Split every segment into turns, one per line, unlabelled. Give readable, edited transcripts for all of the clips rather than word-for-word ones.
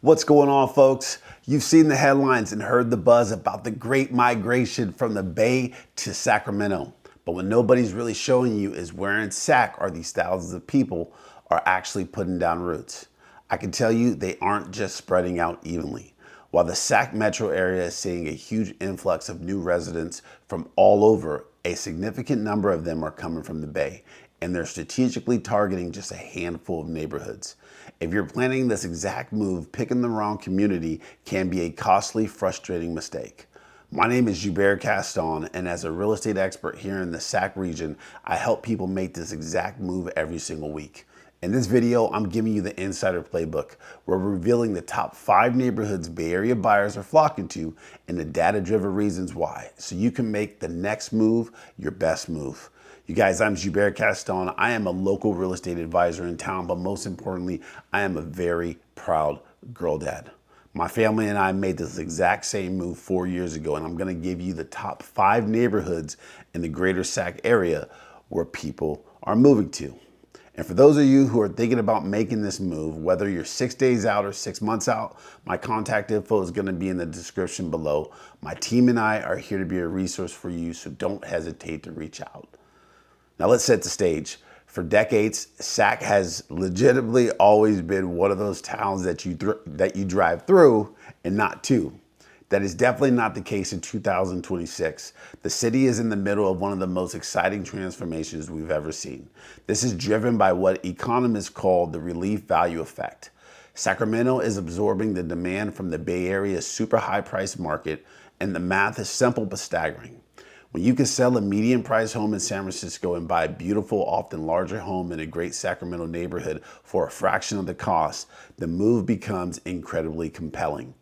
What's going on, folks? You've seen the headlines and heard the buzz about the great migration from the Bay to Sacramento. But what nobody's really showing you is where in Sac are these thousands of people are actually putting down roots. I can tell you they aren't just spreading out evenly. While the Sac metro area is seeing a huge influx of new residents from all over, a significant number of them are coming from the Bay, and they're strategically targeting just a handful of neighborhoods. If you're planning this exact move, picking the wrong community can be a costly, frustrating mistake. My name is Joubert Caston, and as a real estate expert here in the Sac region, I help people make this exact move every single week. In this video, I'm giving you the insider playbook. We're revealing the top 5 neighborhoods Bay Area buyers are flocking to and the data-driven reasons why, so you can make the next move your best move. You guys, I'm Joubert Caston. I am a local real estate advisor in town, but most importantly, I am a very proud girl dad. My family and I made this exact same move 4 years ago, and I'm gonna give you the top 5 neighborhoods in the greater Sac area where people are moving to. And for those of you who are thinking about making this move, whether you're 6 days out or 6 months out, my contact info is gonna be in the description below. My team and I are here to be a resource for you, so don't hesitate to reach out. Now let's set the stage. For decades, Sac has legitimately always been one of those towns that you drive through and not to. That is definitely not the case in 2026. The city is in the middle of one of the most exciting transformations we've ever seen. This is driven by what economists call the relief value effect. Sacramento is absorbing the demand from the Bay Area's super high price market, and the math is simple but staggering. When you can sell a median price home in San Francisco and buy a beautiful, often larger home in a great Sacramento neighborhood for a fraction of the cost, the move becomes incredibly compelling.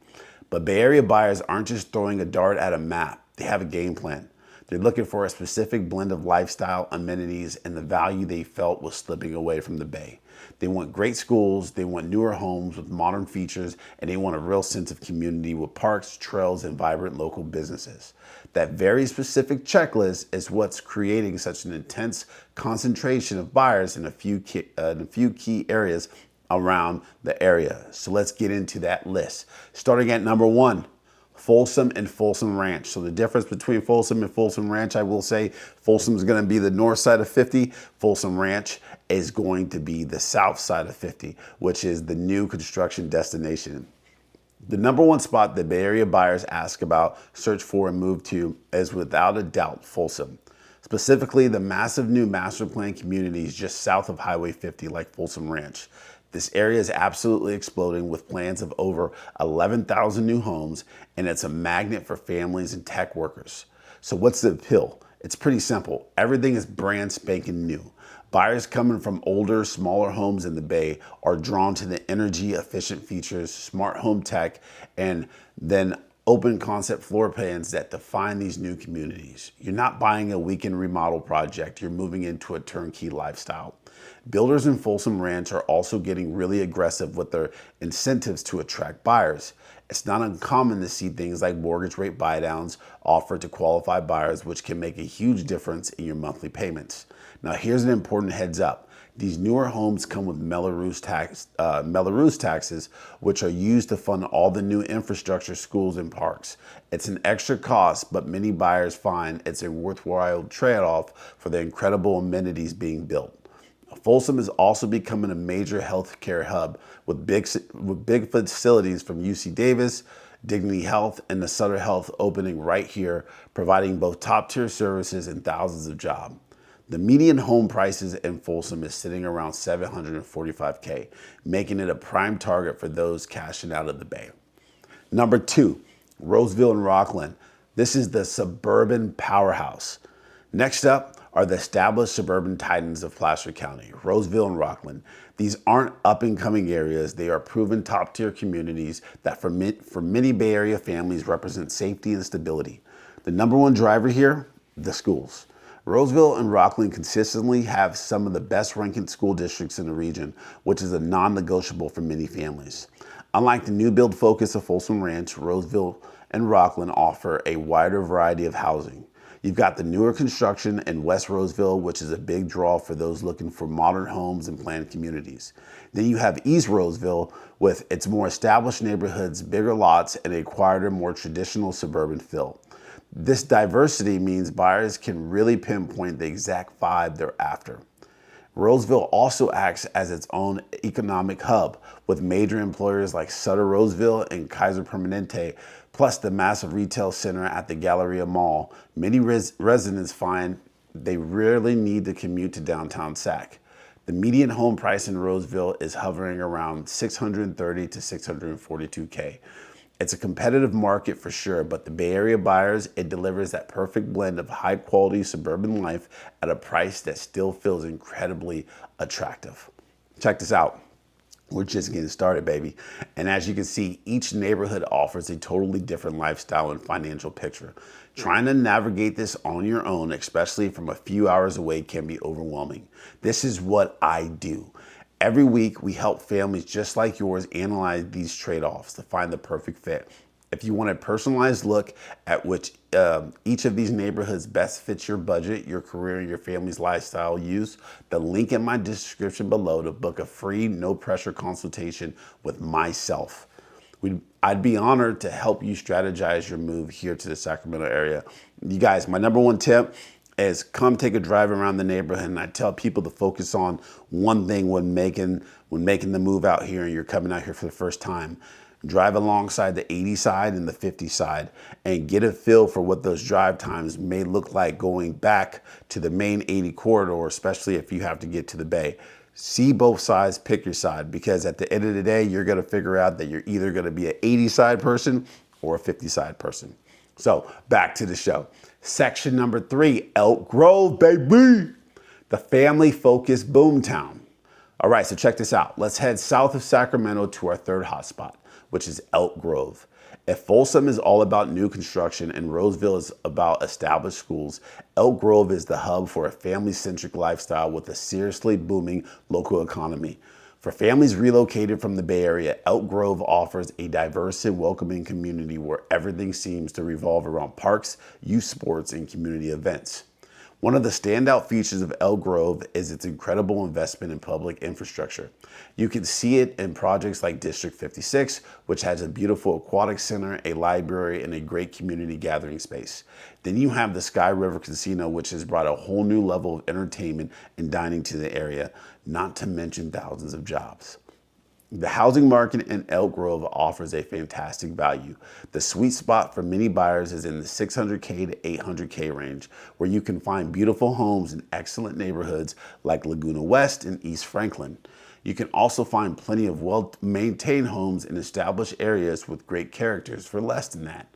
But Bay Area buyers aren't just throwing a dart at a map, they have a game plan. They're looking for a specific blend of lifestyle, amenities, and the value they felt was slipping away from the Bay. They want great schools, they want newer homes with modern features, and they want a real sense of community with parks, trails, and vibrant local businesses. That very specific checklist is what's creating such an intense concentration of buyers in a few key areas around the area. So let's get into that list. Starting at number 1. Folsom and Folsom Ranch. So the difference between Folsom and Folsom Ranch, I will say Folsom is going to be the north side of 50. Folsom Ranch is going to be the south side of 50, which is the new construction destination. The number 1 spot that Bay Area buyers ask about, search for, and move to is without a doubt Folsom. Specifically, the massive new master plan communities just south of Highway 50 like Folsom Ranch. This area is absolutely exploding with plans of over 11,000 new homes, and it's a magnet for families and tech workers. So what's the appeal? It's pretty simple. Everything is brand spanking new. Buyers coming from older, smaller homes in the Bay are drawn to the energy-efficient features, smart home tech, and then open concept floor plans that define these new communities. You're not buying a weekend remodel project, you're moving into a turnkey lifestyle. Builders in Folsom Ranch are also getting really aggressive with their incentives to attract buyers. It's not uncommon to see things like mortgage rate buydowns offered to qualified buyers, which can make a huge difference in your monthly payments. Now, here's an important heads up. These newer homes come with Melrose taxes, which are used to fund all the new infrastructure, schools, and parks. It's an extra cost, but many buyers find it's a worthwhile trade-off for the incredible amenities being built. Folsom is also becoming a major healthcare hub with big facilities from UC Davis, Dignity Health, and the Sutter Health opening right here, providing both top-tier services and thousands of jobs. The median home prices in Folsom is sitting around $745K, making it a prime target for those cashing out of the Bay. Number 2, Roseville and Rockland. This is the suburban powerhouse. Next up are the established suburban titans of Placer County, Roseville and Rockland. These aren't up-and-coming areas. They are proven top-tier communities that for many Bay Area families represent safety and stability. The number 1 driver here, the schools. Roseville and Rockland consistently have some of the best ranking school districts in the region, which is a non-negotiable for many families. Unlike the new build focus of Folsom Ranch, Roseville and Rockland offer a wider variety of housing. You've got the newer construction in West Roseville, which is a big draw for those looking for modern homes and planned communities. Then you have East Roseville with its more established neighborhoods, bigger lots, and a quieter, more traditional suburban feel. This diversity means buyers can really pinpoint the exact vibe they're after. Roseville also acts as its own economic hub, with major employers like Sutter Roseville and Kaiser Permanente, plus the massive retail center at the Galleria Mall. Many residents find they rarely need to commute to downtown Sac. The median home price in Roseville is hovering around $630 to $642K. It's a competitive market for sure, but the Bay Area buyers, it delivers that perfect blend of high quality suburban life at a price that still feels incredibly attractive. Check this out. We're just getting started, baby. And as you can see, each neighborhood offers a totally different lifestyle and financial picture. Trying to navigate this on your own, especially from a few hours away, can be overwhelming. This is what I do. Every week, we help families just like yours analyze these trade-offs to find the perfect fit. If you want a personalized look at which each of these neighborhoods best fits your budget, your career, and your family's lifestyle, use the link in my description below to book a free, no-pressure consultation with myself. I'd be honored to help you strategize your move here to the Sacramento area. You guys, my number one tip is come take a drive around the neighborhood, and I tell people to focus on one thing when making the move out here and you're coming out here for the first time. Drive alongside the 80 side and the 50 side and get a feel for what those drive times may look like going back to the main 80 corridor, especially if you have to get to the Bay. See both sides, pick your side, because at the end of the day, you're gonna figure out that you're either gonna be an 80 side person or a 50 side person. So back to the show. Section number 3, Elk Grove, baby. The family-focused boomtown. All right, so check this out. Let's head south of Sacramento to our third hotspot, which is Elk Grove. If Folsom is all about new construction and Roseville is about established schools, Elk Grove is the hub for a family-centric lifestyle with a seriously booming local economy. For families relocated from the Bay Area, Elk Grove offers a diverse and welcoming community where everything seems to revolve around parks, youth sports, and community events. One of the standout features of Elk Grove is its incredible investment in public infrastructure. You can see it in projects like District 56, which has a beautiful aquatic center, a library, and a great community gathering space. Then you have the Sky River Casino, which has brought a whole new level of entertainment and dining to the area, not to mention thousands of jobs. The housing market in Elk Grove offers a fantastic value. The sweet spot for many buyers is in the $600K to $800K range, where you can find beautiful homes in excellent neighborhoods like Laguna West and East Franklin. You can also find plenty of well-maintained homes in established areas with great characters for less than that.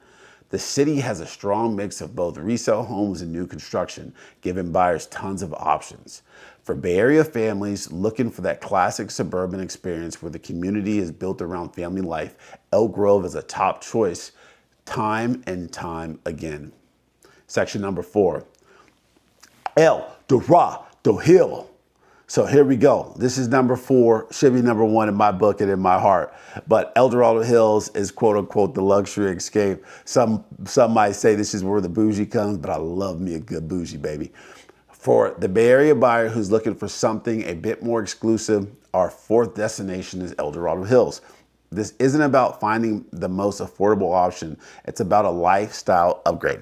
The city has a strong mix of both resale homes and new construction, giving buyers tons of options. For Bay Area families looking for that classic suburban experience where the community is built around family life, Elk Grove is a top choice time and time again. Section number 4, El Dorado Hill. So here we go. This is number 4, should be number 1 in my book and in my heart. But El Dorado Hills is quote unquote the luxury escape. Some might say this is where the bougie comes, but I love me a good bougie, baby. For the Bay Area buyer who's looking for something a bit more exclusive, our 4th destination is El Dorado Hills. This isn't about finding the most affordable option. It's about a lifestyle upgrade.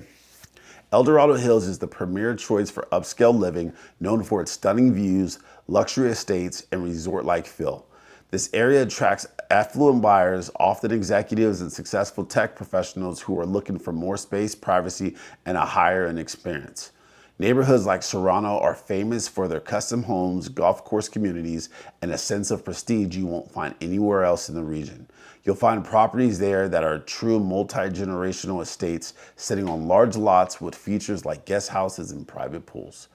El Dorado Hills is the premier choice for upscale living, known for its stunning views, luxury estates, and resort-like feel. This area attracts affluent buyers, often executives and successful tech professionals who are looking for more space, privacy, and a higher-end experience. Neighborhoods like Serrano are famous for their custom homes, golf course communities, and a sense of prestige you won't find anywhere else in the region. You'll find properties there that are true multi-generational estates sitting on large lots with features like guest houses and private pools.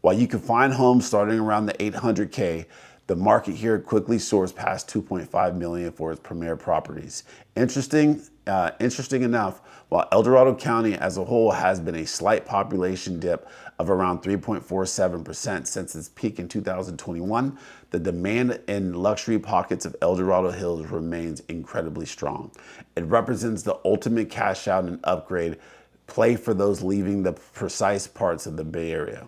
While you can find homes starting around the $800K, the market here quickly soars past $2.5 million for its premier properties. Interesting enough, while El Dorado County as a whole has been a slight population dip of around 3.47% since its peak in 2021, the demand in luxury pockets of El Dorado Hills remains incredibly strong. It represents the ultimate cash out and upgrade play for those leaving the precise parts of the Bay Area.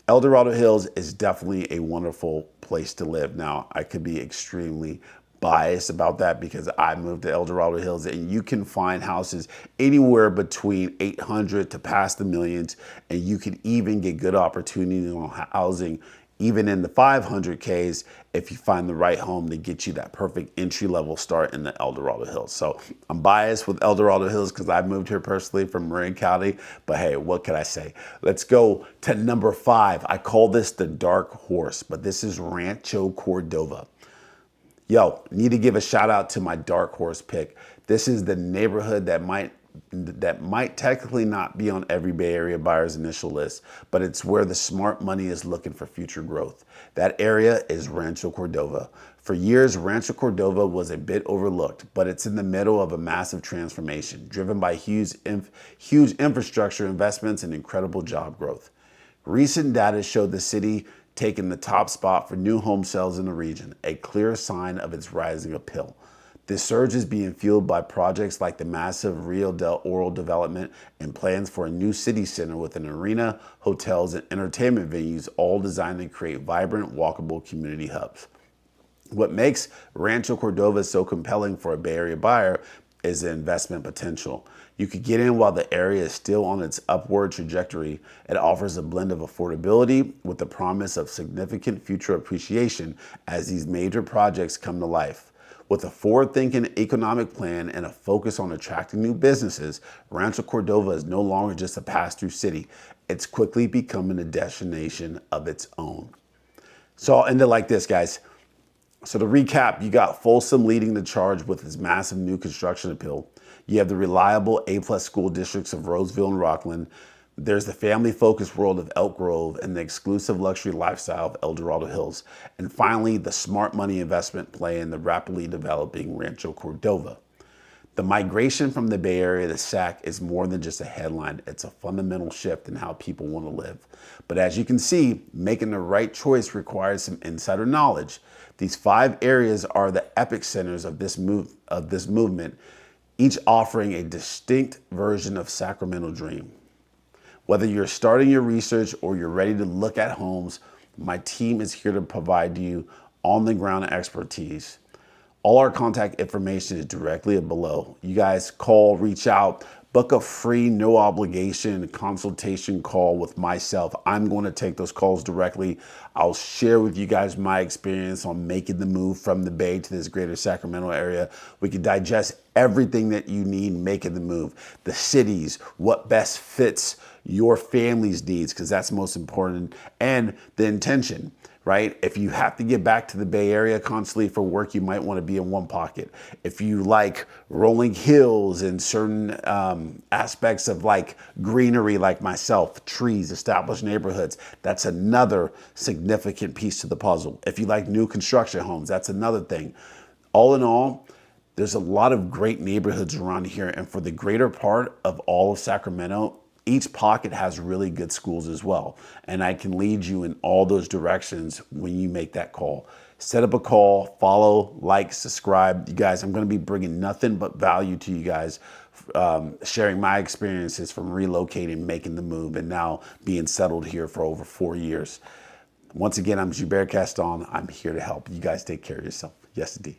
El Dorado Hills is definitely a wonderful place to live. Now, I could be extremely biased about that because I moved to El Dorado Hills, and you can find houses anywhere between 800 to past the millions, and you can even get good opportunities on housing even in the 500Ks if you find the right home to get you that perfect entry level start in the El Dorado Hills. So I'm biased with El Dorado Hills because I moved here personally from Marin County, but hey, what can I say? Let's go to number 5. I call this the dark horse, but this is Rancho Cordova. Yo, need to give a shout out to my dark horse pick. This is the neighborhood that might technically not be on every Bay Area buyer's initial list, but it's where the smart money is looking for future growth. That area is Rancho Cordova. For years, Rancho Cordova was a bit overlooked, but it's in the middle of a massive transformation, driven by huge infrastructure investments and incredible job growth. Recent data showed the city taking the top spot for new home sales in the region, a clear sign of its rising appeal. This surge is being fueled by projects like the massive Rio del Oro development and plans for a new city center with an arena, hotels, and entertainment venues, all designed to create vibrant, walkable community hubs. What makes Rancho Cordova so compelling for a Bay Area buyer is the investment potential. You could get in while the area is still on its upward trajectory. It offers a blend of affordability with the promise of significant future appreciation as these major projects come to life. With a forward-thinking economic plan and a focus on attracting new businesses, Rancho Cordova is no longer just a pass-through city. It's quickly becoming a destination of its own. So I'll end it like this, guys. So to recap, you got Folsom leading the charge with its massive new construction appeal. You have the reliable A-plus school districts of Roseville and Rockland. There's the family-focused world of Elk Grove and the exclusive luxury lifestyle of El Dorado Hills. And finally, the smart money investment play in the rapidly developing Rancho Cordova. The migration from the Bay Area to SAC is more than just a headline. It's a fundamental shift in how people want to live. But as you can see, making the right choice requires some insider knowledge. These 5 areas are the epic centers of this movement, each offering a distinct version of Sacramento dream. Whether you're starting your research or you're ready to look at homes, my team is here to provide you on-the-ground expertise. All our contact information is directly below. You guys call, reach out, book a free, no obligation consultation call with myself. I'm going to take those calls directly. I'll share with you guys my experience on making the move from the Bay to this greater Sacramento area. We can digest everything that you need making the move. The cities, what best fits your family's needs, because that's most important, and the intention. Right? If you have to get back to the Bay Area constantly for work, you might want to be in one pocket. If you like rolling hills and certain aspects of like greenery, like myself, trees, established neighborhoods, that's another significant piece to the puzzle. If you like new construction homes, that's another thing. All in all, there's a lot of great neighborhoods around here. And for the greater part of all of Sacramento, each pocket has really good schools as well. And I can lead you in all those directions when you make that call. Set up a call, follow, like, subscribe. You guys, I'm going to be bringing nothing but value to you guys, sharing my experiences from relocating, making the move, and now being settled here for over 4 years. Once again, I'm Joubert Caston. I'm here to help. You guys take care of yourself. Yes, indeed.